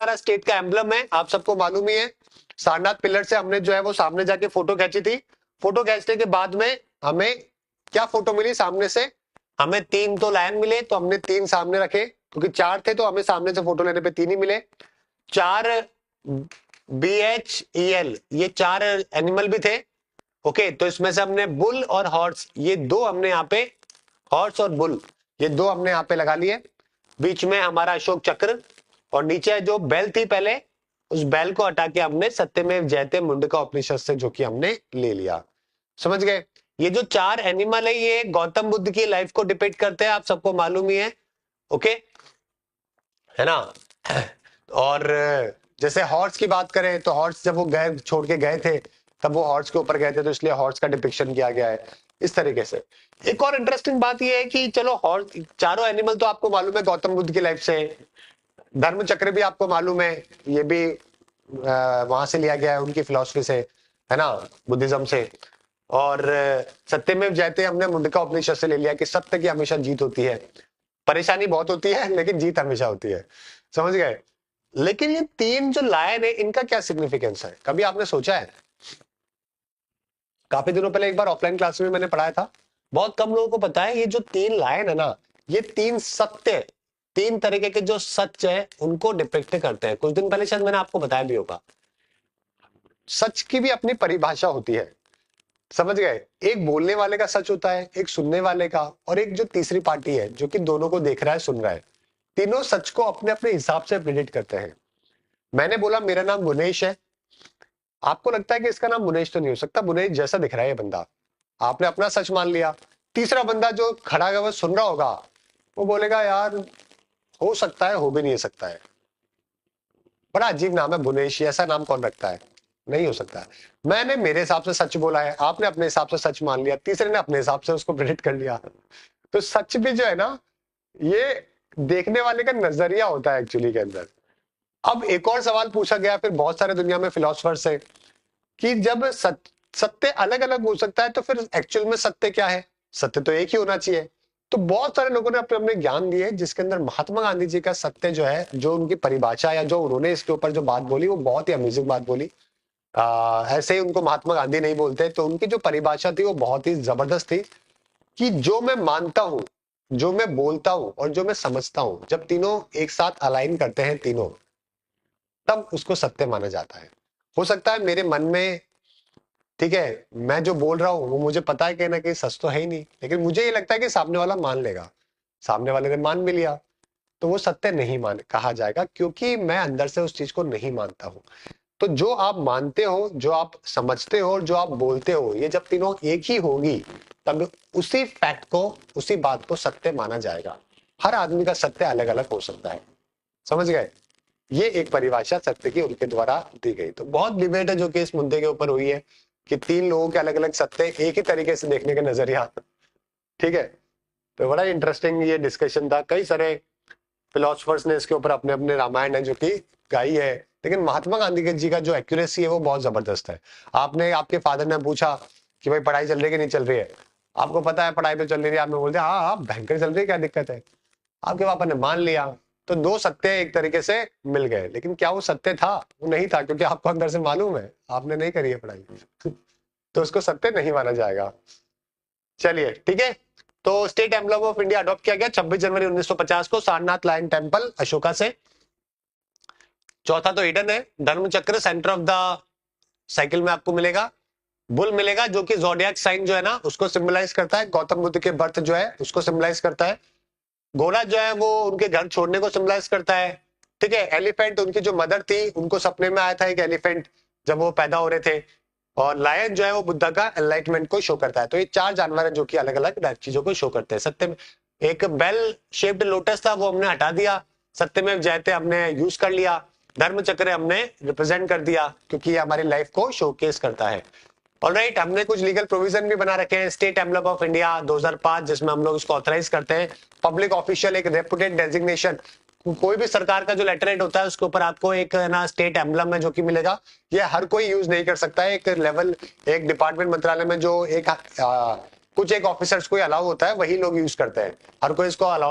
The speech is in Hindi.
हमारा स्टेट का एम्बलम है, आप सबको मालूम ही है। सारनाथ पिलर से हमने जो है वो सामने जाके फोटो खींची थी। फोटो खींचने के बाद में हमें क्या फोटो मिली सामने से, हमें 3 तो लायन मिले, तो हमने 3 सामने रखे, क्योंकि 4 थे तो हमें सामने से फोटो लेने पे 3 ही मिले। 4 BHEL, ये 4 एनिमल भी थे। ओके, तो इसमें से हमने बुल और हॉर्स, ये 2 हमने यहाँ पे, हॉर्स और बुल ये 2 हमने यहाँ पे लगा लिए। बीच में हमारा अशोक चक्र, और नीचे जो बेल थी पहले, उस बेल को हटा के हमने सत्यमेव जयते मुंडका उपनिषद से जो कि हमने ले लिया। समझ गए? ये जो 4 एनिमल है ये गौतम बुद्ध की लाइफ को डिपिक्ट करते हैं, आप सबको मालूम ही है। ओके, है ना? और जैसे हॉर्स की बात करें तो हॉर्स जब वो गए, छोड़ के गए थे, तब वो हॉर्स के ऊपर गए थे, तो इसलिए हॉर्स का डिपिक्शन किया गया है इस तरीके से। एक और इंटरेस्टिंग बात ये है कि चलो हॉर्स, चारों एनिमल तो आपको मालूम है गौतम बुद्ध की लाइफ से। धर्म चक्र भी आपको मालूम है, ये भी वहां से लिया गया है, उनकी फिलॉसफी से, है ना, बुद्धिज्म से। और सत्यमेव जयते हमने मुंडका उपनिषद से ले लिया कि सत्य की हमेशा जीत होती है, परेशानी बहुत होती है लेकिन जीत हमेशा होती है। समझ गए? लेकिन ये 3 जो लायन है इनका क्या सिग्निफिकेंस है, कभी आपने सोचा है? काफी दिनों पहले एक बार ऑफलाइन क्लास में मैंने पढ़ाया था, बहुत कम लोगों को पता है ये जो 3 लायन है ना, ये 3 सत्य, 3 तरीके के जो सच है उनको डिपिक्ट करते हैं। कुछ दिन पहले शायद मैंने आपको बताया भी होगा। सच की भी अपनी परिभाषा होती है, समझ गए? एक बोलने वाले का सच होता है, एक सुनने वाले का, और एक जो तीसरी पार्टी है जो कि दोनों को देख रहा है, सुन रहा है। तीनों सच को अपने अपने हिसाब से प्रेडिक्ट करते हैं। मैंने बोला मेरा नाम मुनेश है, आपको लगता है कि इसका नाम मुनेश तो नहीं हो सकता, मुनेश जैसा दिख रहा है ये बंदा, आपने अपना सच मान लिया। तीसरा बंदा जो खड़ा है वो सुन रहा होगा, वो बोलेगा यार हो सकता है, हो भी नहीं सकता है, बड़ा अजीब नाम है मुनेश, ऐसा नाम कौन रखता है, नहीं हो सकता है। मैंने मेरे हिसाब से सच बोला है, आपने अपने हिसाब से सच मान लिया, तीसरे ने अपने हिसाब से उसको प्रेडिक्ट कर लिया। तो सच भी जो है ना, ये देखने वाले का नजरिया होता है एक्चुअली के अंदर। अब एक और सवाल पूछा गया फिर बहुत सारे दुनिया में फिलोसफर से कि जब सत्य अलग अलग हो सकता है तो फिर एक्चुअल में सत्य क्या है? सत्य तो एक ही होना चाहिए। तो बहुत सारे लोगों ने अपने अपने ज्ञान दिए, जिसके अंदर महात्मा गांधी जी का सत्य जो है, जो उनकी परिभाषा या जो उन्होंने इसके ऊपर जो बात बोली, वो बहुत ही अमेजिंग बात बोली। ऐसे ही उनको महात्मा गांधी नहीं बोलते, तो उनकी जो परिभाषा थी वो बहुत ही जबरदस्त थी कि जो मैं मानता हूं, जो मैं बोलता हूं और जो मैं समझता हूं, जब तीनों एक साथ अलाइन करते हैं तीनों, तब उसको सत्य माना जाता है। हो सकता है मेरे मन में, ठीक है, मैं जो बोल रहा हूं वो मुझे पता है कहीं ना कहीं सच तो है ही नहीं, लेकिन मुझे ये लगता है कि सामने वाला मान लेगा, सामने वाले ने मान भी लिया, तो वो सत्य नहीं मान कहा जाएगा, क्योंकि मैं अंदर से उस चीज को नहीं मानता हूं। तो जो आप मानते हो, जो आप समझते हो और जो आप बोलते हो, ये जब तीनों एक ही होगी, तब उसी फैक्ट को, उसी बात को सत्य माना जाएगा। हर आदमी का सत्य अलग अलग हो सकता है, समझ गए? ये एक परिभाषा सत्य की उनके द्वारा दी गई। तो बहुत डिबेट है जो कि इस मुद्दे के ऊपर हुई है कि 3 लोगों के अलग अलग सत्य एक ही तरीके से देखने का नजरिया, ठीक है। तो बड़ा इंटरेस्टिंग ये डिस्कशन था, कई सारे फिलोसफर्स ने इसके ऊपर अपने अपने रामायण है जो कि गाई है, लेकिन महात्मा गांधी जी का जो एक्यूरेसी है वो बहुत जबरदस्त है। आपने, आपके फादर ने पूछा कि भाई पढ़ाई चल रही है कि नहीं चल रही है, आपको पता है पढ़ाई तो चल रही है, आपने बोल दिया हाँ हाँ भयंकर चल रही है, क्या दिक्कत है, आपके पापा ने मान लिया। तो 2 सत्य एक तरीके से मिल गए, लेकिन क्या वो सत्य था? वो नहीं था, क्योंकि आपको अंदर से मालूम है, आपने नहीं करी है पढ़ाई तो उसको सत्य नहीं माना जाएगा। चलिए ठीक है, तो state emblem of India adopt किया गया 26 जनवरी 1950 को सारनाथ लायन टेम्पल अशोका से। चौथा तो हिडन है, धर्म चक्र सेंटर ऑफ द साइकिल में आपको मिलेगा। बुल मिलेगा जो कि जोडियाक साइन जो है ना उसको सिंबलाइज करता है, गौतम बुद्ध के बर्थ जो है उसको सिंबलाइज करता है। घोड़ा जो है वो उनके घर छोड़ने को सिंबलाइज करता है, ठीक है। एलिफेंट, उनकी जो मदर थी उनको सपने में आया था एक एलिफेंट जब वो पैदा हो रहे थे। और लायन जो है वो बुद्धा का एनलाइटमेंट को शो करता है। तो ये 4 जानवर है जो कि अलग अलग चीजों को शो करते हैं। सत्य में एक बेल शेप्ड लोटस था, वो हमने हटा दिया। सत्यमेव जयते हमने यूज कर लिया। धर्म चक्र हमने रिप्रेजेंट कर दिया क्योंकि ये हमारी लाइफ को शोकेस करता है। ऑलराइट, हमने कुछ लीगल प्रोविजन भी बना रखे हैं। स्टेट एम्बलम ऑफ इंडिया 2005 जिसमें हम लोग इसको ऑथराइज करते हैं। पब्लिक ऑफिशियल एक रेपुटेड डेजिग्नेशन, कोई भी सरकार का जो लेटरहेड होता है उसके ऊपर आपको एक ना स्टेट एम्बलम है जो कि मिलेगा। ये हर कोई यूज नहीं कर सकता है, एक लेवल, एक डिपार्टमेंट मंत्रालय में जो एक कुछ एक ऑफिसर्स को अलाउ होता है वही लोग यूज करते हैं, हर कोई इसको अलाउ